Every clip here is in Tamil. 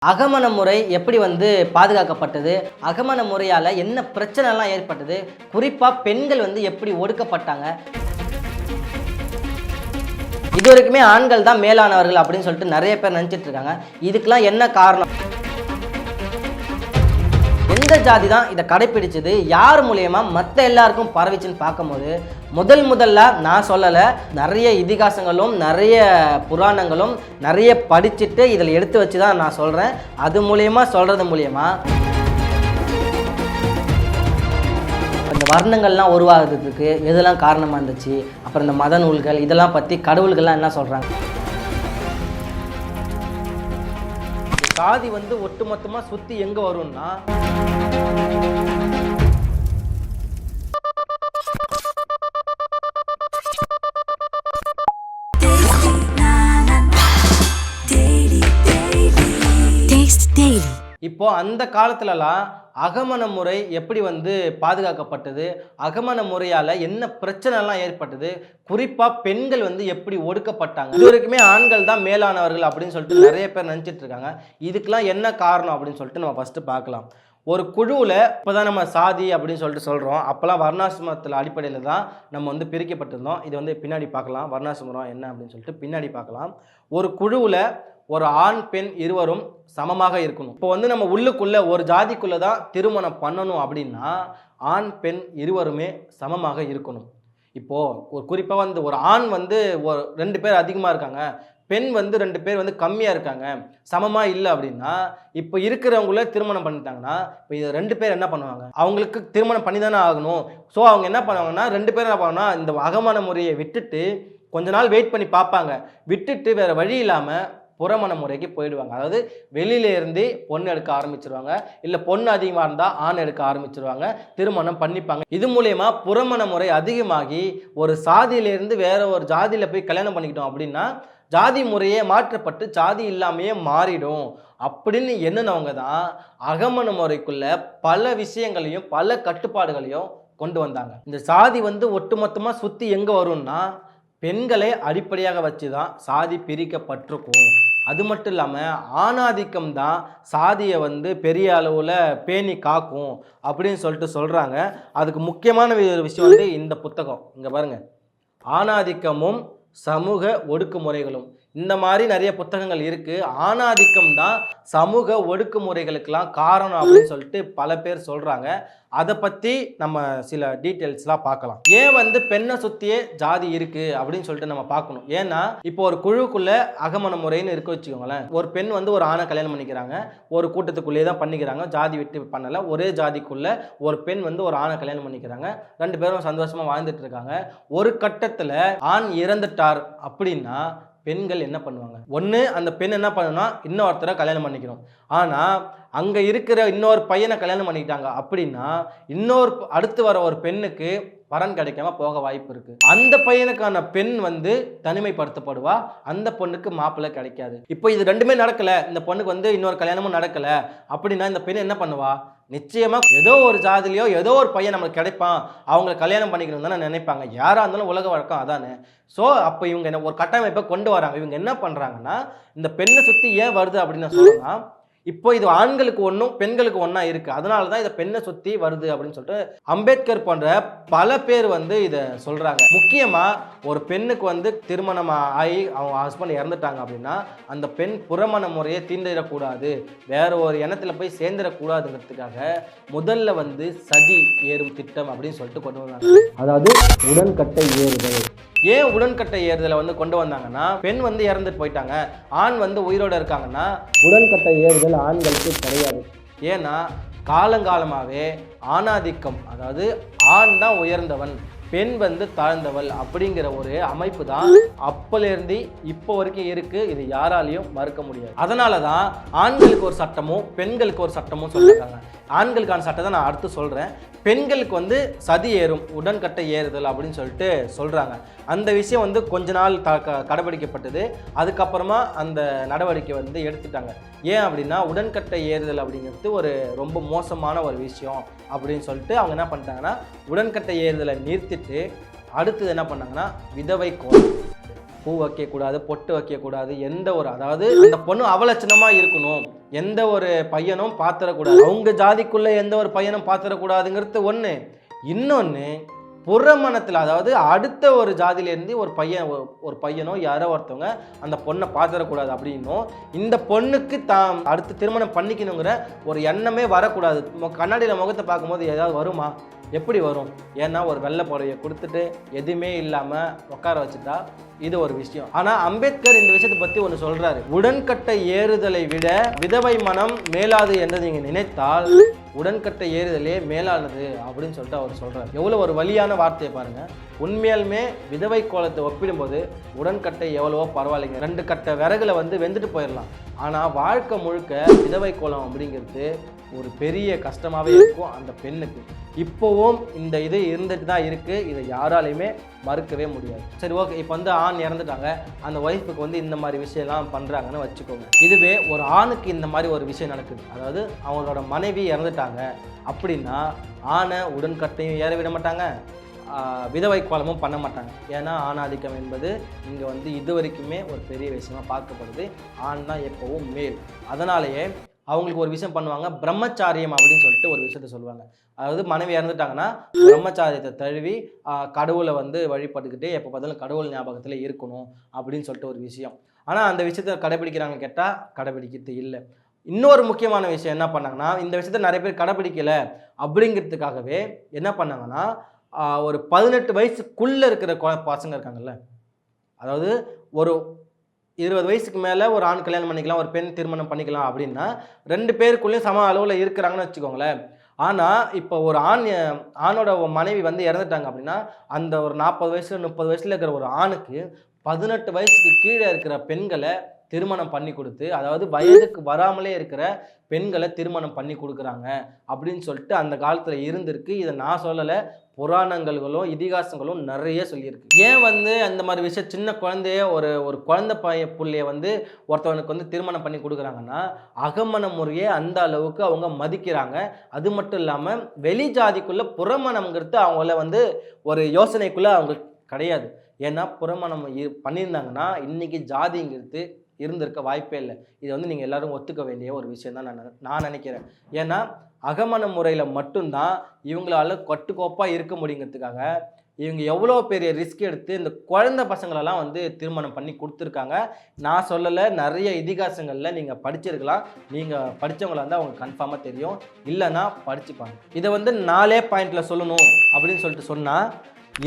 அகமண முறை எப்படி பாதுகாக்கப்பட்டது, அகமண முறையால் என்ன பிரச்சனைலாம் ஏற்பட்டது, குறிப்பாக பெண்கள் எப்படி ஒடுக்கப்பட்டாங்க. இது வரைக்குமே ஆண்கள் தான் மேலானவர்கள் அப்படின்னு சொல்லிட்டு நிறைய பேர் நினச்சிட்டு இருக்காங்க. இதுக்கெல்லாம் என்ன காரணம்? எந்த ஜாதி தான் இதை கடைப்பிடிச்சது, யார் மூலயமா மற்ற எல்லாருக்கும் பரவிச்சுன்னு பார்க்கும்போது முதல்ல நான் சொல்லலை, நிறைய இதிகாசங்களும் நிறைய புராணங்களும் நிறைய படிச்சுட்டு இதில் எடுத்து வச்சு தான் நான் சொல்கிறேன். அது மூலயமா சொல்கிறது மூலயமா இந்த வர்ணங்கள்லாம் உருவாகிறதுக்கு எதெல்லாம் காரணமாக இருந்துச்சு, அப்புறம் இந்த மத நூல்கள் இதெல்லாம் பற்றி கடவுள்கள்லாம் என்ன சொல்கிறாங்க. சாதி ஒட்டுமொத்தமாக சுற்றி எங்கே வரும்னா இப்போ அந்த காலத்துலலாம் அகமண முறை எப்படி பாதுகாக்கப்பட்டது, அகமண முறையால் என்ன பிரச்சனைலாம் ஏற்பட்டது, குறிப்பாக பெண்கள் எப்படி ஒடுக்கப்பட்டாங்க. இது வரைக்குமே ஆண்கள் தான் மேலானவர்கள் அப்படின்னு சொல்லிட்டு நிறைய பேர் நினச்சிட்டு இருக்காங்க. இதுக்கெல்லாம் என்ன காரணம் அப்படின்னு சொல்லிட்டு நம்ம ஃபஸ்ட்டு பார்க்கலாம். ஒரு குழுவில் இப்போ தான் நம்ம சாதி அப்படின்னு சொல்லிட்டு சொல்கிறோம். அப்போல்லாம் வர்ணாசிரமத்தில் அடிப்படையில் தான் நம்ம பிரிக்கப்பட்டிருந்தோம். இது பின்னாடி பார்க்கலாம், வர்ணாசிரமம் என்ன அப்படின்னு சொல்லிட்டு பின்னாடி பார்க்கலாம். ஒரு குழுவில் ஒரு ஆண் பெண் இருவரும் சமமாக இருக்கணும். இப்போ நம்ம உள்ளுக்குள்ளே ஒரு ஜாதிக்குள்ளே தான் திருமணம் பண்ணணும் அப்படின்னா ஆண் பெண் இருவருமே சமமாக இருக்கணும். இப்போது ஒரு குறிப்பாக ஒரு ஆண் ஒரு 2 பேர் அதிகமாக இருக்காங்க, பெண் 2 பேர் கம்மியாக இருக்காங்க, சமமாக இல்லை அப்படின்னா இப்போ இருக்கிறவங்கள திருமணம் பண்ணிட்டாங்கன்னா இப்போ இது 2 பேர் என்ன பண்ணுவாங்க, அவங்களுக்கு திருமணம் பண்ணி தானே ஆகணும். ஸோ அவங்க என்ன பண்ணுவாங்கன்னா 2 பேர் என்ன பண்ணுவாங்கன்னா இந்த அகமண முறையை விட்டுட்டு கொஞ்ச நாள் வெயிட் பண்ணி பார்ப்பாங்க. விட்டுட்டு வேறு வழி இல்லாமல் புறமண முறைக்கு போயிடுவாங்க. அதாவது வெளியில இருந்து பொண்ணு எடுக்க ஆரம்பிச்சிருவாங்க, இல்லை பொண்ணு அதிகமாக இருந்தால் ஆண் எடுக்க ஆரம்பிச்சிருவாங்க, திருமணம் பண்ணிப்பாங்க. இது மூலயமா புறமண முறை அதிகமாகி ஒரு சாதியிலேருந்து வேற ஒரு ஜாதியில் போய் கல்யாணம் பண்ணிக்கிட்டோம் அப்படின்னா ஜாதி முறையே மாற்றப்பட்டு ஜாதி இல்லாமையே மாறிடும் அப்படின்னு எண்ணினவங்க தான் அகமண முறைக்குள்ள பல விஷயங்களையும் பல கட்டுப்பாடுகளையும் கொண்டு வந்தாங்க. இந்த சாதி ஒட்டுமொத்தமாக சுற்றி எங்கே வரும்னா பெண்களை அடிப்படையாக வச்சு தான் சாதி பிரிக்கப்பட்டிருக்கும். அது மட்டும் இல்லாமல் ஆணாதிக்கம் தான் சாதியை பெரிய அளவில் பேணி காக்கும் அப்படின்னு சொல்லிட்டு சொல்கிறாங்க. அதுக்கு முக்கியமான ஒரு விஷயம் இந்த புத்தகம் இங்கே பாருங்கள், ஆணாதிக்கமும் சமூக ஒடுக்குமுறைகளும். இந்த மாதிரி நிறைய புத்தகங்கள் இருக்குது. ஆணாதிக்கம் தான் சமூக ஒடுக்குமுறைகளுக்கெல்லாம் காரணம் அப்படின்னு சொல்லிட்டு பல பேர் சொல்கிறாங்க. அதை பற்றி நம்ம சில டீட்டெயில்ஸ்லாம் பார்க்கலாம். ஏன் பெண்ணை சுற்றியே ஜாதி இருக்குது அப்படின்னு சொல்லிட்டு நம்ம பார்க்கணும். ஏன்னா இப்போ ஒரு குழுக்குள்ளே அகமண முறைன்னு இருக்க வச்சுக்கோங்களேன். ஒரு பெண் ஒரு ஆணை கல்யாணம் பண்ணிக்கிறாங்க, ஒரு கூட்டத்துக்குள்ளேயே தான் பண்ணிக்கிறாங்க, ஜாதி விட்டு பண்ணலை. ஒரே ஜாதிக்குள்ளே ஒரு பெண் ஒரு ஆணை கல்யாணம் பண்ணிக்கிறாங்க, 2 பேரும் சந்தோஷமாக வாழ்ந்துட்டு இருக்காங்க. ஒரு கட்டத்தில் ஆண் இறந்துட்டார் அப்படின்னா பெண்கள் என்ன பண்ணுவாங்க, ஒன்று அந்த பெண் என்ன பண்ணணும்னா இன்னொருத்தரை கல்யாணம் பண்ணிக்கணும். ஆனால் அங்கே இருக்கிற இன்னொரு பையனை கல்யாணம் பண்ணிக்கிட்டாங்க அப்படின்னா அடுத்து வர ஒரு பெண்ணுக்கு வரன் கிடைக்காம போக வாய்ப்பு இருக்கு. அந்த பையனுக்கான பெண் தனிமைப்படுத்தப்படுவா, அந்த பொண்ணுக்கு மாப்பிள்ளை கிடைக்காது. இப்போ இது 2மே நடக்கல, இந்த பொண்ணுக்கு இன்னொரு கல்யாணமும் நடக்கல அப்படின்னா இந்த பெண் என்ன பண்ணுவா, நிச்சயமா ஏதோ ஒரு ஜாதிலையோ ஏதோ ஒரு பையன் நம்மளுக்கு கிடைப்பான், அவங்களை கல்யாணம் பண்ணிக்கணும் தானே நினைப்பாங்க. யாரா இருந்தாலும் உலக வழக்கம் அதானே. ஸோ அப்போ இவங்க என்ன ஒரு கட்டமைப்பை கொண்டு வராங்க. இவங்க என்ன பண்றாங்கன்னா இந்த பெண்ணை சுற்றி ஏன் வருது அப்படின்னு சொல்லணும்னா இப்போ இது ஆண்களுக்கு ஒன்றும் பெண்களுக்கு ஒன்றா இருக்குது, அதனால தான் இதை பெண்ணை சுற்றி வருது அப்படின்னு சொல்லிட்டு அம்பேத்கர் போன்ற பல பேர் இதை சொல்கிறாங்க. முக்கியமாக ஒரு பெண்ணுக்கு திருமணம் ஆகி அவங்க ஹஸ்பண்ட் இறந்துட்டாங்க அப்படின்னா அந்த பெண் புறமண முறையை தீண்டிடக்கூடாது, வேற ஒரு இனத்தில் போய் சேர்ந்துடக்கூடாதுங்கிறதுக்காக முதல்ல சதி ஏறும் திட்டம் அப்படின்னு சொல்லிட்டு கொண்டு வந்தாங்க. அதாவது உடன்கட்டை ஏறுதல். ஏன் உடன்கட்டை ஏறுதலை கொண்டு வந்தாங்கன்னா பெண் இறந்துட்டு போயிட்டாங்க, ஆண் உயிரோடு இருக்காங்கன்னா உடன்கட்டை ஏறுதல் ஆண்களுக்கு கிடையாது. ஏன்னா காலங்காலமாகவே ஆணாதிக்கம், அதாவது ஆண் தான் உயர்ந்தவன் பெண் தாழ்ந்தவள் அப்படிங்கிற ஒரு அமைப்பு தான் அப்பலேருந்து இப்போ வரைக்கும் இருக்கு. இது யாராலையும் மறுக்க முடியாது. அதனால தான் ஆண்களுக்கு ஒரு சட்டமும் பெண்களுக்கு ஒரு சட்டமும் சொல்லியிருக்காங்க. ஆண்களுக்கான சட்டத்தை நான் அடுத்து சொல்கிறேன். பெண்களுக்கு சதி ஏறும் உடன்கட்டை ஏறுதல் அப்படின்னு சொல்லிட்டு சொல்கிறாங்க. அந்த விஷயம் கொஞ்ச நாள் கடைபிடிக்கப்பட்டது. அதுக்கப்புறமா அந்த நடவடிக்கை எடுத்துட்டாங்க. ஏன் அப்படின்னா உடன்கட்டை ஏறுதல் அப்படிங்கிறது ஒரு ரொம்ப மோசமான ஒரு விஷயம் அப்படின்னு சொல்லிட்டு அவங்க என்ன பண்ணிட்டாங்கன்னா உடன்கட்டை ஏறுதலை நிறுத்திட்டு அடுத்தது என்ன பண்ணாங்கன்னா விதவை கோலம், பூ வைக்கக்கூடாது, பொட்டு வைக்கக்கூடாது, எந்த ஒரு, அதாவது அந்த பொண்ணு அவலட்சணமாக இருக்கணும், எந்த ஒரு பையனும் பாத்திரக்கூடாது, அவங்க ஜாதிக்குள்ள எந்த ஒரு பையனும் பாத்திரக்கூடாதுங்கிறது ஒன்று. இன்னொன்று, புறமணத்தில், அதாவது அடுத்த ஒரு ஜாதியிலேருந்து ஒரு பையனோ யாரோ ஒருத்தவங்க அந்த பொண்ணை பார்த்துடக்கூடாது அப்படின்னும், இந்த பொண்ணுக்கு தான் அடுத்து திருமணம் பண்ணிக்கணுங்கிற ஒரு எண்ணமே வரக்கூடாது. கண்ணாடியில் முகத்தை பார்க்கும்போது ஏதாவது வருமா? எப்படி வரும்? ஏன்னா ஒரு வெள்ளை புடவையை கொடுத்துட்டு எதுவுமே இல்லாமல் உட்கார வச்சுட்டா இது ஒரு விஷயம். ஆனால் அம்பேத்கர் இந்த விஷயத்தை பற்றி ஒன்று சொல்கிறாரு. உடன்கட்டை ஏறுதலை விட விதவை மனம் மேலாது என்று நீங்கள் நினைத்தால் உடன்கட்டை ஏறுதலே மேலானது அப்படின்னு சொல்லிட்டு அவர் சொல்கிறார். எவ்வளோ ஒரு வலியான வார்த்தையை பாருங்கள். உண்மையாலுமே விதவை கோலத்தை ஒப்பிடும்போது உடன்கட்டை எவ்வளவோ பரவாயில்லைங்க. 2 கட்டை விறகுல வெந்துட்டு போயிடலாம். ஆனால் வாழ்க்கை முழுக்க விதவை கோலம் அப்படிங்கிறது ஒரு பெரிய கஷ்டமாகவே இருக்கும் அந்த பெண்ணுக்கு. இப்போவும் இந்த இது இருந்துட்டு தான் இருக்குது. இதை யாராலையுமே மறுக்கவே முடியாது. சரி, ஓகே, இப்போ ஆண் இறந்துட்டாங்க, அந்த ஒய்ஃபுக்கு இந்த மாதிரி விஷயம்லாம் பண்ணுறாங்கன்னு வச்சுக்கோங்க. இதுவே ஒரு ஆணுக்கு இந்த மாதிரி ஒரு விஷயம் நடக்குது, அதாவது அவங்களோட மனைவி இறந்துட்டாங்க அப்படின்னா ஆணை உடன்கட்டையும் ஏற விட மாட்டாங்க, விதவை கோலமும் பண்ண மாட்டாங்க. ஏன்னா ஆணாதிக்கம் என்பது இங்கே இது வரைக்குமே ஒரு பெரிய விஷயமா பார்க்கப்படுது. ஆண் தான் எப்போவும் மேல். அதனாலேயே அவங்களுக்கு ஒரு விஷயம் பண்ணுவாங்க, பிரம்மச்சாரியம் அப்படின்னு சொல்லிட்டு ஒரு விஷயத்த சொல்லுவாங்க. அதாவது மனைவி இறந்துட்டாங்கன்னா பிரம்மச்சாரியத்தை தழுவி கடவுளை வழிபட்டுக்கிட்டே எப்போ பார்த்தாலும் கடவுள் ஞாபகத்தில் இருக்கணும் அப்படின்னு சொல்லிட்டு ஒரு விஷயம். ஆனால் அந்த விஷயத்தை கடைபிடிக்கிறாங்க கேட்டால் கடைபிடிக்கிறது இல்லை. இன்னொரு முக்கியமான விஷயம் என்ன பண்ணாங்கன்னா, இந்த விஷயத்த நிறைய பேர் கடைபிடிக்கலை அப்படிங்கிறதுக்காகவே என்ன பண்ணாங்கன்னா, ஒரு 18 வயசுக்குள்ளே இருக்கிற பசங்க இருக்காங்கல்ல, அதாவது ஒரு 20 வயசுக்கு மேலே ஒரு ஆண் கல்யாணம் பண்ணிக்கலாம், ஒரு பெண் திருமணம் பண்ணிக்கலாம் அப்படின்னா 2 பேருக்குள்ளேயும் சம அளவில் இருக்கிறாங்கன்னு வச்சுக்கோங்களேன். ஆனால் இப்போ ஒரு ஆணோட மனைவி இறந்துட்டாங்க அப்படின்னா அந்த ஒரு 40 வயசு 30 வயசில் இருக்கிற ஒரு ஆணுக்கு 18 வயசுக்கு கீழே இருக்கிற பெண்களை திருமணம் பண்ணி கொடுத்து, அதாவது வயதுக்கு வராமலே இருக்கிற பெண்களை திருமணம் பண்ணி கொடுக்குறாங்க அப்படின்னு சொல்லிட்டு அந்த காலத்தில் இருந்திருக்கு. இதை நான் சொல்லலை, புராணங்களும் இதிகாசங்களும் நிறைய சொல்லியிருக்கு. ஏன் அந்த மாதிரி விஷயம் சின்ன குழந்தைய ஒரு குழந்தை புள்ளைய ஒருத்தவனுக்கு திருமணம் பண்ணி கொடுக்குறாங்கன்னா அகமண முறையே அந்த அளவுக்கு அவங்க மதிக்கிறாங்க. அது மட்டும் இல்லாமல் வெளி ஜாதிக்குள்ள புறமணம்ங்கிறது அவங்கள ஒரு யோசனைக்குள்ள அவங்க கிடையாது. ஏன்னா புறமணம் பண்ணியிருந்தாங்கன்னா இன்னைக்கு ஜாதிங்கிறது இருந்திருக்க வாய்ப்பே இல்லை. இதை நீங்கள் எல்லாரும் ஒத்துக்க வேண்டிய ஒரு விஷயம் தான் நான் நினைக்கிறேன். ஏன்னா அகமண முறையில் மட்டும்தான் இவங்களால கட்டுக்கோப்பாக இருக்க முடியுங்கிறதுக்காக இவங்க எவ்வளோ பெரிய ரிஸ்க் எடுத்து இந்த குழந்தை பசங்களெல்லாம் திருமணம் பண்ணி கொடுத்துருக்காங்க. நான் சொல்லலை, நிறைய இதிகாசங்களில் நீங்கள் படிச்சிருக்கலாம். நீங்கள் படித்தவங்களா இருந்தால் அவங்க கன்ஃபார்மாக தெரியும், இல்லைன்னா படிச்சுப்பாங்க. இதை 4 பாயிண்டில் சொல்லணும் அப்படின்னு சொல்லிட்டு சொன்னால்,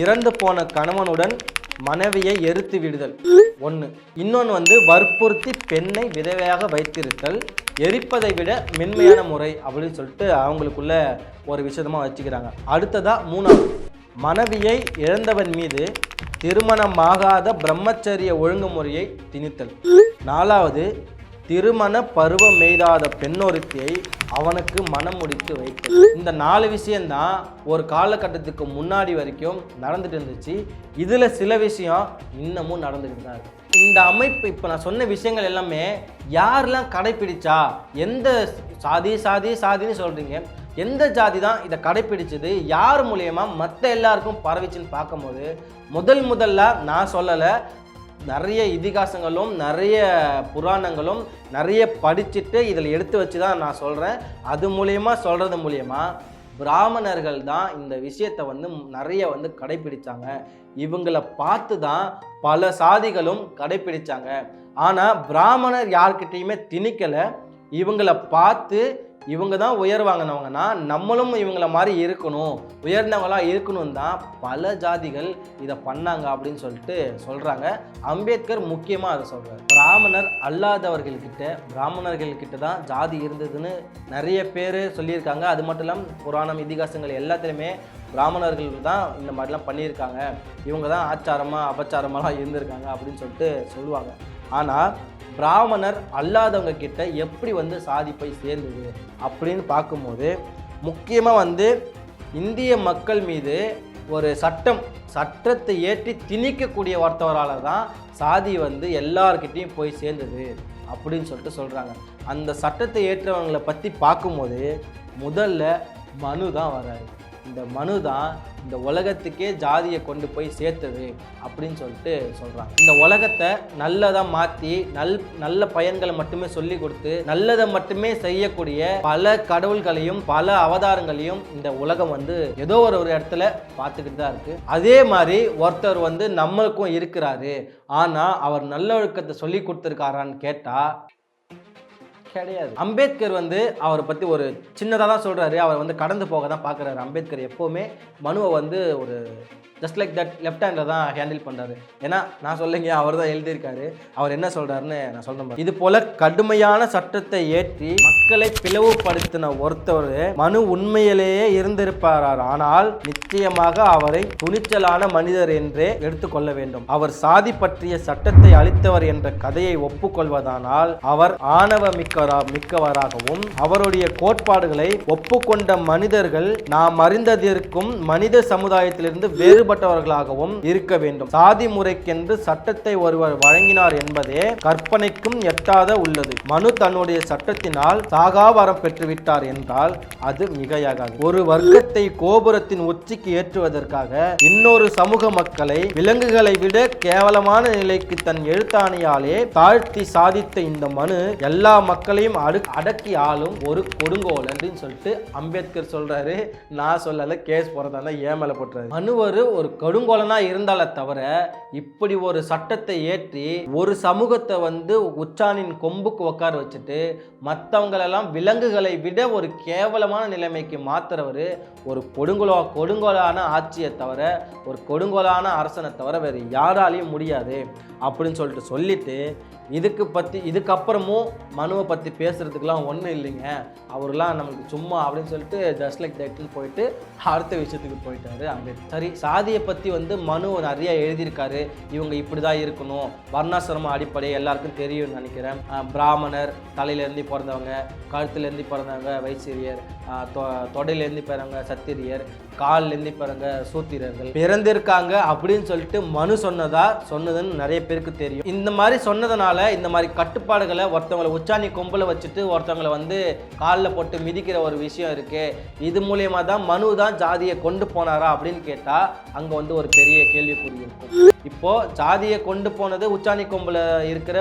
இறந்து போன கணவனுடன் மனைவியை எரித்து விடுதல் ஒன்று. இன்னொன்று வற்புறுத்தி பெண்ணை விதவையாக வைத்திருத்தல், எரிப்பதை விட மென்மையான முறை அப்படின்னு சொல்லிட்டு அவங்களுக்குள்ள ஒரு விஷயமா வச்சுக்கிறாங்க. அடுத்ததா 3வது, மனைவியை இழந்தவன் மீது திருமணமாகாத பிரம்மச்சரிய ஒழுங்குமுறையை திணித்தல். 4வது, திருமண பருவம் எய்தாத பெண்ணொருத்தியை அவனுக்கு மனம் முடித்து வைத்தல். இந்த 4 விஷயம்தான் ஒரு காலகட்டத்துக்கு முன்னாடி வரைக்கும் நடந்துட்டு இருந்துச்சு. இதில் சில விஷயம் இன்னமும் நடந்துக்கிட்டு தான் இருக்கு. இந்த அமைப்பு இப்போ நான் சொன்ன விஷயங்கள் எல்லாமே யாரெல்லாம் கடைப்பிடிச்சா, எந்த சாதின்னு சொல்கிறீங்க, எந்த ஜாதி தான் இதை கடைப்பிடிச்சது, யார் மூலயமா மற்ற எல்லாருக்கும் பரவிச்சுன்னு பார்க்கும்போது முதல்ல நான் சொல்லலை, நிறைய இதிகாசங்களும் நிறைய புராணங்களும் நிறைய படிச்சுட்டு இதில் எடுத்து வச்சு தான் நான் சொல்கிறேன். அது சொல்கிறது மூலயமா பிராமணர்கள் தான் இந்த விஷயத்தை நிறைய கடைப்பிடிச்சாங்க. இவங்களை பார்த்து தான் பல சாதிகளும் கடைப்பிடிச்சாங்க. ஆனால் பிராமணர் யார்கிட்டையுமே திணிக்கலை. இவங்களை பார்த்து இவங்க தான் உயர்வாங்கினவங்கன்னா நம்மளும் இவங்கள மாதிரி இருக்கணும், உயர்ந்தவங்களாக இருக்கணும் தான் பல ஜாதிகள் இதை பண்ணாங்க அப்படின்னு சொல்லிட்டு சொல்கிறாங்க. அம்பேத்கர் முக்கியமாக அதை சொல்கிறார். பிராமணர் பிராமணர்கள்கிட்ட தான் ஜாதி இருந்ததுன்னு நிறைய பேர் சொல்லியிருக்காங்க. அது மட்டும் இல்லாமல் புராணம் இதிகாசங்கள் எல்லாத்துலேயுமே பிராமணர்கள் தான் இந்த மாதிரிலாம் பண்ணியிருக்காங்க, இவங்க தான் ஆச்சாரமாக அபச்சாரமாலாம் இருந்திருக்காங்க அப்படின்னு சொல்லிட்டு சொல்லுவாங்க. ஆனால் பிராமணர் அல்லாதவங்க கிட்ட எப்படி சாதி போய் சேர்ந்தது அப்படின்னு பார்க்கும்போது முக்கியமாக இந்திய மக்கள் மீது ஒரு சட்டத்தை ஏற்றி திணிக்கக்கூடிய ஒருத்தவரால் தான் சாதி எல்லார்கிட்டையும் போய் சேர்ந்தது அப்படின்னு சொல்லிட்டு சொல்கிறாங்க. அந்த சட்டத்தை ஏற்றவங்களை பற்றி பார்க்கும்போது முதல்ல மனு தான் வராரு. இந்த மனு தான் இந்த உலகத்துக்கே ஜாதியை கொண்டு போய் சேர்த்தது அப்படின்னு சொல்லிட்டு சொல்றாங்க. இந்த உலகத்தை நல்லதா மாற்றி நல்ல பயன்களை மட்டுமே சொல்லி கொடுத்து நல்லதை மட்டுமே செய்யக்கூடிய பல கடவுள்களையும் பல அவதாரங்களையும் இந்த உலகம் வந்து ஏதோ ஒரு இடத்துல பார்த்துக்கிட்டு தான் இருக்கு. அதே மாதிரி ஒருத்தர் வந்து நம்மளுக்கும் இருக்கிறாரு, ஆனா அவர் நல்லொழுக்கத்தை சொல்லி கொடுத்துருக்காரான்னு கேட்டா கிடையாது. அம்பேத்கர் வந்து அவரை பற்றி ஒரு சின்னதாக தான் சொல்கிறாரு, அவர் வந்து கடந்து போக தான் பார்க்குறாரு. அம்பேத்கர் எப்போவுமே மனுவை வந்து ஒரு just like that left handle தான் ஹேண்டில் பண்ணுறாரு. ஏன்னா நான் சொல்லுங்க, அவர் தான் எழுதியிருக்காரு. அவர் என்ன சொல்கிறாருன்னு நான் சொல்கிறேன். இது போல கடுமையான சட்டத்தை ஏற்றி மக்களை பிளவுபடுத்தின ஒருத்தர் மனு உண்மையிலேயே இருந்திருப்பார், ஆனால் நிச்சயமாக அவரை துணிச்சலான மனிதர் என்றே எடுத்துக்கொள்ள வேண்டும். அவர் சாதி பற்றிய சட்டத்தை அளித்தவர் என்ற கதையை ஒப்புக்கொள்வதானால் அவர் ஆணவ மிக்கவராகவும் அவருடைய கோட்பாடுகளை ஒப்புக்கொண்ட மனிதர்கள் நாம் அறிந்ததற்கும் மனித சமுதாயத்திலிருந்து வேறுபட்டவர்களாகவும் இருக்க வேண்டும். சாதி முறைக்கென்று சட்டத்தை ஒருவர் வழங்கினார் என்பதே கற்பனைக்கும் எட்டாத உள்ளது. மனு தன்னுடைய சட்டத்தினால் சாகாவரம் பெற்றுவிட்டார் என்றால் அது மிகையாகாது. ஒரு வர்க்கத்தை கோபுரத்தின் உச்சிக்கு ஏற்றுவதற்காக இன்னொரு சமூக மக்களை விலங்குகளை விட கேவலமான நிலைக்கு தன் எழுத்தாணியாலே தாழ்த்தி சாதித்த இந்த மனு எல்லா மக்களையும் அடக்கி ஆளும் ஒரு கொடுங்கோல் அப்படின்னு சொல்லிட்டு அம்பேத்கர் சொல்றாரு. நான் சொல்லல, கேஸ் போறதா ஏமல போட்டுறாரு. மனுவர் ஒரு கொடுங்கோலனா இருந்தால தவிர இப்படி ஒரு சட்டத்தை ஏற்றி ஒரு சமூகத்தை வந்து உச்சானின் கொம்புக்கு உட்கார வச்சுட்டு மற்றவங்களெல்லாம் விலங்குகளை விட ஒரு கேவலமான நிலைமைக்கு மாத்துறவர் ஒரு கொடுங்கோலான ஆட்சியை தவிர ஒரு கொடுங்கோலான அரசனை தவிர வேறு யாராலையும் முடியாது அப்படின்னு சொல்லிட்டு இதுக்கப்புறமும் மனுவை பற்றி பேசுறதுக்கெல்லாம் ஒன்றும் இல்லைங்க, அவர்லாம் நமக்கு சும்மா அப்படின்னு சொல்லிட்டு ஜஸ்ட் லைக் தட்னு போயிட்டு அடுத்த விஷயத்துக்கு போயிட்டாரு அம்பேத்கர். சரி, சாதியை பற்றி வந்து மனு நிறைய எழுதியிருக்காரு. இவங்க இப்படி தான் இருக்கணும், வர்ணாசிரம அடிப்படை எல்லாருக்கும் தெரியும்னு நினைக்கிறேன். பிராமணர், தலையிலேருந்து பிறந்தவங்க, கழுத்துலேருந்து பிறந்தவங்க வைசிரியர், தொடையிலேருந்து பிறந்தவங்க சத்திரியர், காலிலேருந்து பிறங்க சூத்திரர்கள் பிறந்திருக்காங்க அப்படின்னு சொல்லிட்டு மனு சொன்னதுன்னு நிறைய பேருக்கு தெரியும். இந்த மாதிரி சொன்னதுனால இந்த மாதிரி கட்டுப்பாடுகளை ஒருத்தவங்களை உச்சாணி கொம்புல வச்சுட்டு ஒருத்தவங்களை வந்து காலில் போட்டு மிதிக்கிற ஒரு விஷயம் இருக்கு. இது மூலியமா தான் மனு தான் ஜாதியை கொண்டு போனாரா அப்படின்னு கேட்டா அங்க வந்து ஒரு பெரிய கேள்விக்குறி இருக்கும். இப்போ ஜாதியை கொண்டு போனது உச்சாணி கொம்புல இருக்கிற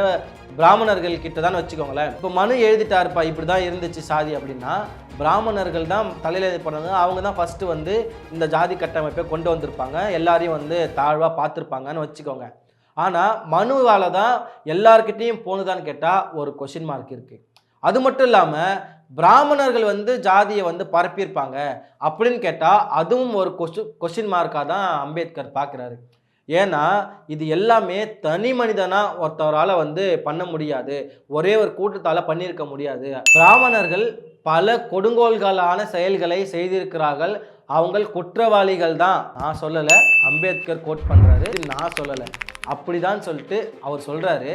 பிராமணர்கள் கிட்ட தான் வச்சுக்கோங்களேன். இப்போ மனு எழுதிட்டாருப்பா இப்படிதான் இருந்துச்சு சாதி அப்படின்னா பிராமணர்கள் தான் தலையில இது பண்ணாங்க. அவங்க தான் ஃபர்ஸ்ட் வந்து இந்த ஜாதி கட்டமைப்பை கொண்டு வந்திருப்பாங்க, எல்லாரையும் வந்து தாழ்வா பார்த்துருப்பாங்கன்னு வச்சுக்கோங்க. ஆனா மனுவால தான் எல்லார்கிட்டையும் போனுதான்னு கேட்டா ஒரு கொஸ்டின் மார்க் இருக்கு. அது மட்டும் இல்லாம பிராமணர்கள் வந்து ஜாதியை வந்து பரப்பியிருப்பாங்க அப்படின்னு கேட்டா அதுவும் ஒரு கொஸ்டின் மார்க்காக தான் அம்பேத்கர் பார்க்குறாரு. ஏன்னா இது எல்லாமே தனி மனிதனா ஒருத்தவரால் வந்து பண்ண முடியாது, ஒரே ஒரு கூட்டத்தால் பண்ணியிருக்க முடியாது. பிராமணர்கள் பல கொடுங்கோல்களான செயல்களை செய்திருக்கிறார்கள், அவங்க குற்றவாளிகள் தான். நான் சொல்லலை, அம்பேத்கர் கோட் பண்ணுறாரு, நான் சொல்லலை, அப்படிதான் சொல்லிட்டு அவர் சொல்றாரு.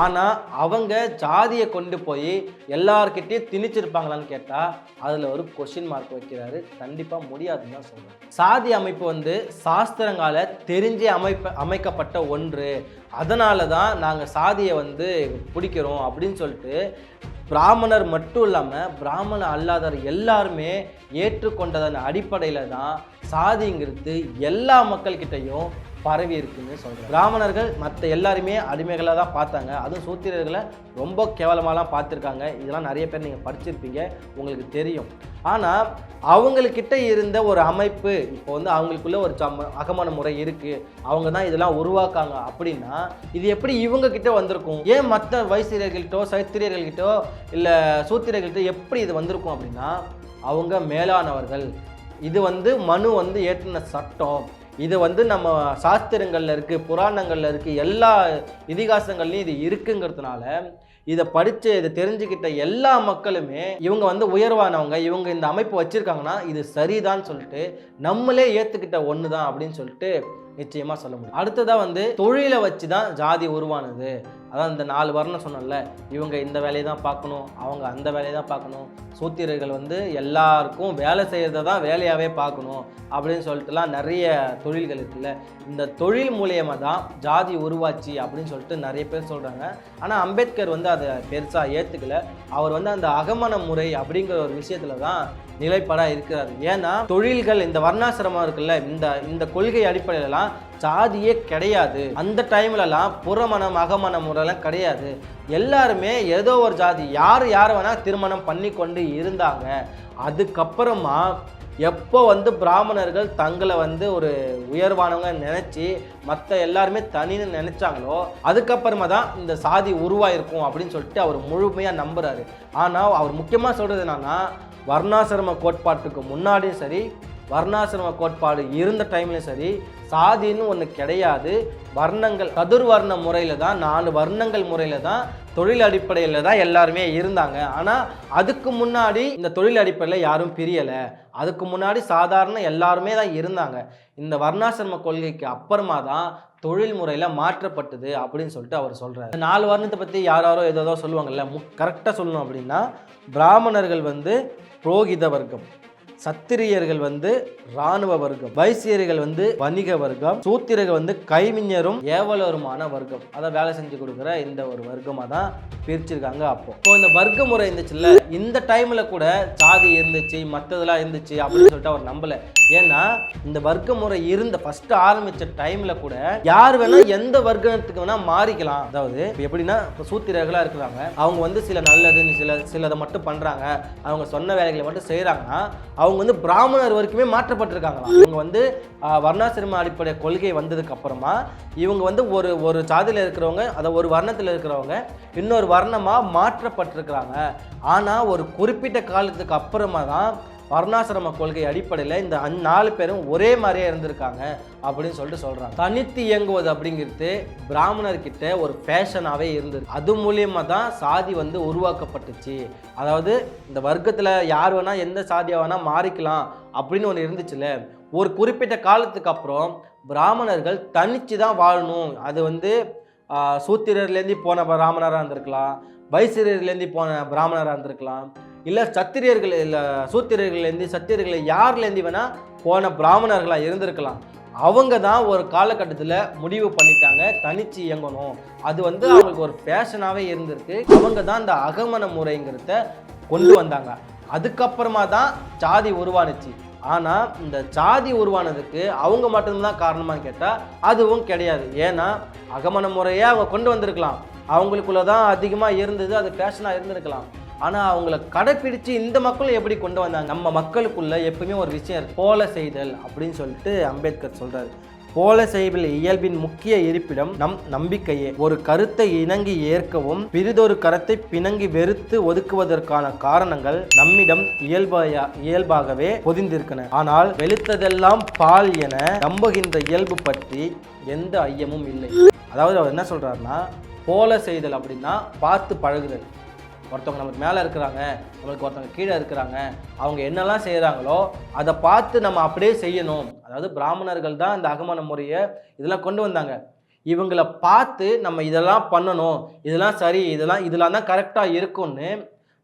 ஆனா அவங்க ஜாதியை கொண்டு போய் எல்லார்கிட்டையும் திணிச்சிருப்பாங்களான்னு கேட்டா அதுல ஒரு கொஸ்டின் மார்க் வைக்கிறாரு. கண்டிப்பா முடியாதுன்னு தான் சொல்றாரு. சாதி அமைப்பு வந்து சாஸ்திரங்கால தெரிஞ்சே அமைக்கப்பட்ட ஒன்று, அதனால தான் நாங்கள் சாதியை வந்து பிடிக்கிறோம் அப்படின்னு சொல்லிட்டு பிராமணர் மட்டும் இல்லாமல் பிராமண அல்லாதவர் எல்லாருமே ஏற்றுக்கொண்டதன் அடிப்படையில் தான் சாதிங்கிறது எல்லா மக்கள்கிட்டையும் பரவி இருக்குன்னு சொல்கிறேன். பிராமணர்கள் மற்ற எல்லாருமே அடிமைகளாக தான் பார்த்தாங்க, அதுவும் சூத்திரர்களை ரொம்ப கேவலமாலாம் பார்த்துருக்காங்க. இதெல்லாம் நிறைய பேர் நீங்கள் படிச்சிருப்பீங்க, உங்களுக்கு தெரியும். ஆனால் அவங்கக்கிட்ட இருந்த ஒரு அமைப்பு இப்போ வந்து அவங்களுக்குள்ள ஒரு அகமான முறை இருக்குது, அவங்க தான் இதெல்லாம் உருவாக்காங்க அப்படின்னா இது எப்படி இவங்கக்கிட்ட வந்திருக்கும்? ஏன் மற்ற வைசியர்கள்கிட்டோ சைத்திரியர்கள்கிட்டோ இல்லை சூத்திரர்கள்கிட்ட எப்படி இது வந்திருக்கும் அப்படின்னா அவங்க மேலானவர்கள். இது வந்து மனு வந்து ஏற்றின சட்டம், இது வந்து நம்ம சாஸ்திரங்களில் இருக்குது, புராணங்களில் இருக்குது, எல்லா இதிகாசங்கள்லையும் இது இருக்குங்கிறதுனால இதை படித்து இதை தெரிஞ்சுக்கிட்ட எல்லா மக்களுமே இவங்க வந்து உயர்வானவங்க, இவங்க இந்த அமைப்பு வச்சுருக்காங்கன்னா இது சரிதான் சொல்லிட்டு நம்மளே ஏற்றுக்கிட்ட ஒன்று தான் அப்படின்னு சொல்லிட்டு நிச்சயமாக சொல்ல முடியும். அடுத்ததாக வந்து தொழிலை வச்சு தான் ஜாதி உருவானது, அதான் இந்த 4 வர்ணம் சொன்னோம்ல, இவங்க இந்த வேலையை தான் பார்க்கணும், அவங்க அந்த வேலையை தான் பார்க்கணும், சூத்திரர்கள் வந்து எல்லாருக்கும் வேலை செய்கிறத தான் வேலையாகவே பார்க்கணும் அப்படின்னு சொல்லிட்டுலாம் நிறைய தொழில்கள் இருக்குல்ல. இந்த தொழில் மூலியமாக தான் ஜாதி உருவாச்சு அப்படின்னு சொல்லிட்டு நிறைய பேர் சொல்கிறாங்க. ஆனால் அம்பேத்கர் வந்து அதை பெருசாக ஏற்றுக்கல. அவர் வந்து அந்த அகமண முறை அப்படிங்கிற ஒரு விஷயத்தில் தான் நிலைப்பாடாக இருக்கிறார். ஏன்னா தொழில்கள் இந்த வர்ணாசிரமம் இருக்குல்ல, இந்த கொள்கை அடிப்படையிலலாம் சாதியே கிடையாது. அந்த டைம்லலாம் புறமணம் அகமண முறைலாம் கிடையாது. எல்லாருமே ஏதோ ஒரு ஜாதி, யார் வேணா திருமணம் பண்ணி கொண்டு இருந்தாங்க. அதுக்கப்புறமா எப்போ வந்து பிராமணர்கள் தங்களை வந்து ஒரு உயர்வானவங்க நினச்சி மற்ற எல்லாருமே தனின்னு நினச்சாங்களோ அதுக்கப்புறமா தான் இந்த சாதி உருவாயிருக்கும் அப்படின்னு சொல்லிட்டு அவர் முழுமையாக நம்புகிறாரு. ஆனால் அவர் முக்கியமாக சொல்கிறது என்னன்னா, வர்ணாசிரம கோட்பாட்டுக்கு முன்னாடியும் சரி, வர்ணாசிரம கோட்பாடு இருந்த டைம்லையும் சரி, சாதின்னு ஒன்று கிடையாது. வர்ணங்கள் சதுர்வர்ண முறையில் தான், 4 வர்ணங்கள் முறையில் தான், தொழில் அடிப்படையில் தான் எல்லாருமே இருந்தாங்க. ஆனால் அதுக்கு முன்னாடி இந்த தொழில் அடிப்படையில் யாரும் பிரியலை. அதுக்கு முன்னாடி சாதாரண எல்லாருமே தான் இருந்தாங்க. இந்த வர்ணாசிரம கொள்கைக்கு அப்புறமா தான் தொழில் முறையில் மாற்றப்பட்டது அப்படின்னு சொல்லிட்டு அவர் சொல்கிறார். 4 வர்ணத்தை பற்றி யாரோ ஏதோ சொல்லுவாங்கல்ல, கரெக்டாக சொல்லணும் அப்படின்னா, பிராமணர்கள் வந்து புரோகித வர்க்கம், சத்திரியர்கள் வந்து இராணுவ வர்க்கம், வைசியர்கள் வந்து வணிக வர்க்கம், சூத்திரர்கள் வந்து கைவிஞரும் ஏவலருமான வர்க்கம். அதை வேலை செஞ்சு கொடுக்குற இந்த ஒரு வர்க்கமாக தான் பிரிச்சிருக்காங்க. அப்போ இந்த வர்க்க முறை இருந்துச்சுல்ல, இந்த டைம்ல கூட சாதி இருந்துச்சு, மற்றதெல்லாம் இருந்துச்சு அப்படின்னு சொல்லிட்டு அவர் நம்பல. ஏன்னா இந்த வர்க்க முறை இருந்த ஃபர்ஸ்ட் ஆரம்பிச்ச டைம்ல கூட யார் வேணா எந்த வர்க்கத்துக்கு வேணா மாறிக்கலாம். அதாவது எப்படின்னா, இப்போ சூத்திரர்களா இருக்கிறாங்க, அவங்க வந்து சில நல்லது சிலதை மட்டும் பண்றாங்க, அவங்க சொன்ன வேலைகளை மட்டும் செய்யறாங்கன்னா அவங்க வந்து பிராமணர் வரைக்குமே மாற்றப்பட்டிருக்காங்க. இவங்க வந்து வர்ணாசிரம அடிப்படை கொள்கை வந்ததுக்கு அப்புறமா இவங்க வந்து ஒரு சாதியில் இருக்கிறவங்க, அதை ஒரு வர்ணத்தில் இருக்கிறவங்க இன்னொரு வர்ணமா மாற்றப்பட்டிருக்கிறாங்க. ஆனா ஒரு குறிப்பிட்ட காலத்துக்கு அப்புறமா தான் வர்ணாசிரம கொள்கை அடிப்படையில் இந்த 4 பேரும் ஒரே மாதிரியே இருந்திருக்காங்க அப்படின்னு சொல்லிட்டு சொல்றாங்க. தனித்து இயங்குவது அப்படிங்கிறது பிராமணர்கிட்ட ஒரு ஃபேஷனாகவே இருந்தது. அது மூலியமாக தான் சாதி வந்து உருவாக்கப்பட்டுச்சு. அதாவது இந்த வர்க்கத்தில் யார் வேணா எந்த சாதியாக வேணா மாறிக்கலாம் அப்படின்னு ஒன்று இருந்துச்சுல்ல. ஒரு குறிப்பிட்ட காலத்துக்கு அப்புறம் பிராமணர்கள் தனிச்சு தான் வாழணும். அது வந்து சூத்திரர்லேருந்து போன பிராமணராக இருந்திருக்கலாம், வைசியர்லேருந்து போன பிராமணராக இருந்திருக்கலாம், இல்லை சத்திரியர்கள், இல்லை சூத்திரர்கள்லேருந்து சத்திரியர்கள் யார்லேருந்து வேணால் போன பிராமணர்களாக இருந்திருக்கலாம். அவங்க தான் ஒரு காலகட்டத்தில் முடிவு பண்ணிட்டாங்க தனிச்சு இயங்கணும். அது வந்து அவங்களுக்கு ஒரு ஃபேஷனாகவே இருந்திருக்கு. அவங்க தான் இந்த அகமண முறைங்கிறத கொண்டு வந்தாங்க. அதுக்கப்புறமா தான் சாதி உருவானுச்சு. ஆனால் இந்த சாதி உருவானதுக்கு அவங்க மட்டும்தான் காரணமானு கேட்டால் அதுவும் கிடையாது. ஏன்னா அகமண முறையே அவங்க கொண்டு வந்திருக்கலாம், அவங்களுக்குள்ள தான் அதிகமாக இருந்தது, அது ஃபேஷனாக இருந்திருக்கலாம். ஆனால் அவங்கள கடைப்பிடிச்சு இந்த மக்களும் எப்படி கொண்டு வந்தாங்க? நம்ம மக்களுக்குள்ள எப்பவுமே ஒரு விஷயம் போல செய்தல் அப்படின்னு சொல்லிட்டு அம்பேத்கர் சொல்றாரு. போல செய்தல் இயல்பின் முக்கிய இருப்பிடம் நம் நம்பிக்கையே. ஒரு கருத்தை இணங்கி ஏற்கவும் பிறிதொரு கருத்தை பிணங்கி வெறுத்து ஒதுக்குவதற்கான காரணங்கள் நம்மிடம் இயல்பாகவே பொதிந்திருக்கின்றன. ஆனால் வெளுத்ததெல்லாம் பால் என நம்புகின்ற இயல்பு பற்றி எந்த ஐயமும் இல்லை. அதாவது அவர் என்ன சொல்றாருன்னா, போல செய்தல் அப்படின்னா பார்த்து பழகுதல். ஒருத்தவங்க நமக்கு மேலே இருக்கிறாங்க, நம்மளுக்கு ஒருத்தவங்க கீழே இருக்கிறாங்க, அவங்க என்னெல்லாம் செய்கிறாங்களோ அதை பார்த்து நம்ம அப்படியே செய்யணும். அதாவது பிராமணர்கள் தான் இந்த அகமண முறையை இதெல்லாம் கொண்டு வந்தாங்க. இவங்களை பார்த்து நம்ம இதெல்லாம் பண்ணணும், இதெல்லாம் சரி, இதெல்லாம் தான் கரெக்டாக இருக்கும்னு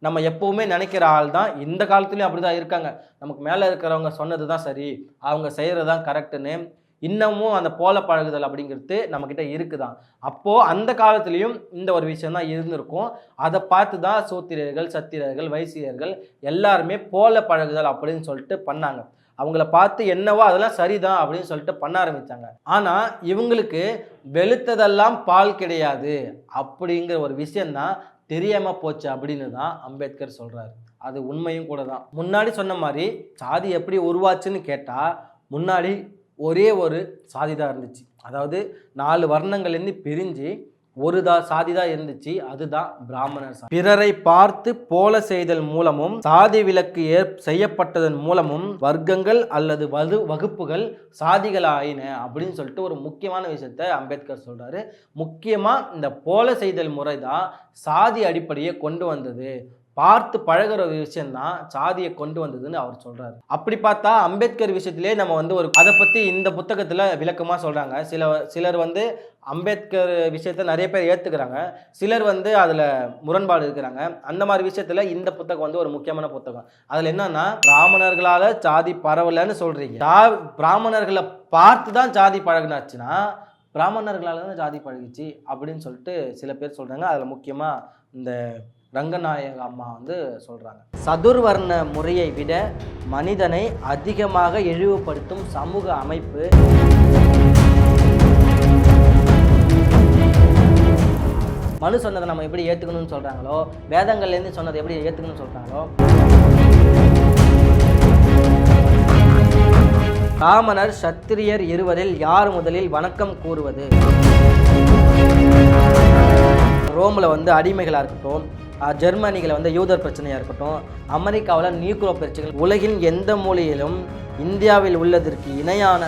நம்ம எப்போவுமே நினைக்கிற ஆள் தான் இந்த காலத்துலேயும் அப்படி தான் இருக்காங்க. நமக்கு மேலே இருக்கிறவங்க சொன்னது தான் சரி, அவங்க செய்கிறது தான் கரெக்டுன்னு இன்னமும் அந்த போல பழகுதல் அப்படிங்கிறது நம்மக்கிட்ட இருக்குதான். அப்போது அந்த காலத்துலேயும் இந்த ஒரு விஷயம் தான் இருந்திருக்கும். அதை பார்த்து தான் சூத்திரர்கள், சத்திரர்கள், வைசியர்கள் எல்லாருமே போல பழகுதல் அப்படின்னு சொல்லிட்டு பண்ணாங்க. அவங்கள பார்த்து என்னவோ அதெல்லாம் சரிதான் அப்படின்னு சொல்லிட்டு பண்ண ஆரம்பித்தாங்க. ஆனால் இவங்களுக்கு வெளுத்ததெல்லாம் பால் கிடையாது அப்படிங்கிற ஒரு விஷயந்தான் தெரியாமல் போச்சு அப்படின்னு தான் அம்பேத்கர் சொல்கிறார். அது உண்மையும் கூட தான். முன்னாடி சொன்ன மாதிரி சாதி எப்படி உருவாச்சுன்னு கேட்டால், முன்னாடி ஒரே ஒரு சாதி தான் இருந்துச்சு. அதாவது 4 வர்ணங்கள்லேருந்து பிரிஞ்சு ஒரு சாதி தான் இருந்துச்சு, அதுதான் பிராமணர் சாதி. பிறரை பார்த்து போல செய்தல் மூலமும் சாதி விலக்கு செய்யப்பட்டதன் மூலமும் வர்க்கங்கள் அல்லது வகுப்புகள் சாதிகள் ஆயின அப்படின்னு சொல்லிட்டு ஒரு முக்கியமான விஷயத்த அம்பேத்கர் சொல்றாரு. முக்கியமா இந்த போல செய்தல் முறை தான் சாதி அடிப்படையை கொண்டு வந்தது. பார்த்து பழகிற விஷயம்தான் சாதியை கொண்டு வந்ததுன்னு அவர் சொல்றாரு. அப்படி பார்த்தா அம்பேத்கர் விஷயத்திலே நம்ம வந்து அதை பற்றி இந்த புத்தகத்தில் விளக்கமாக சொல்கிறாங்க. சிலர் வந்து அம்பேத்கர் விஷயத்த நிறைய பேர் ஏற்றுக்கிறாங்க, சிலர் வந்து அதில் முரண்பாடு இருக்கிறாங்க. அந்த மாதிரி விஷயத்தில் இந்த புத்தகம் வந்து ஒரு முக்கியமான புத்தகம். அதில் என்னன்னா, பிராமணர்களால் சாதி பரவலன்னு சொல்கிறீங்க, பிராமணர்களை பார்த்து தான் சாதி பழகினாச்சுன்னா பிராமணர்களால் தான் ஜாதி பழகிச்சு அப்படின்னு சொல்லிட்டு சில பேர் சொல்கிறாங்க. அதில் முக்கியமாக இந்த ரங்கநாயக அம்மா வந்து சொல்கிறாங்க, சதுர்வர்ண முறையை விட மனிதனை அதிகமாக இழிவுபடுத்தும் சமூக அமைப்பு மனு சொன்னதை நம்ம எப்படி ஏற்றுக்கணும்னு சொல்கிறாங்களோ, வேதங்கள்லேருந்து சொன்னதை எப்படி ஏற்றுக்கணும்னு சொல்கிறாங்களோ, காமனர் சத்திரியர் இருவரில் யார் முதலில் வணக்கம் கூறுவது? ரோமில் வந்து அடிமைகளாக இருக்கட்டும், ஜெர்மனிகளை வந்து யூதர் பிரச்சனையாக இருக்கட்டும், அமெரிக்காவில் நியூக்ரோ பிரச்சனைகள், உலகின் எந்த மூலையிலும் இந்தியாவில் உள்ளதற்கு இணையான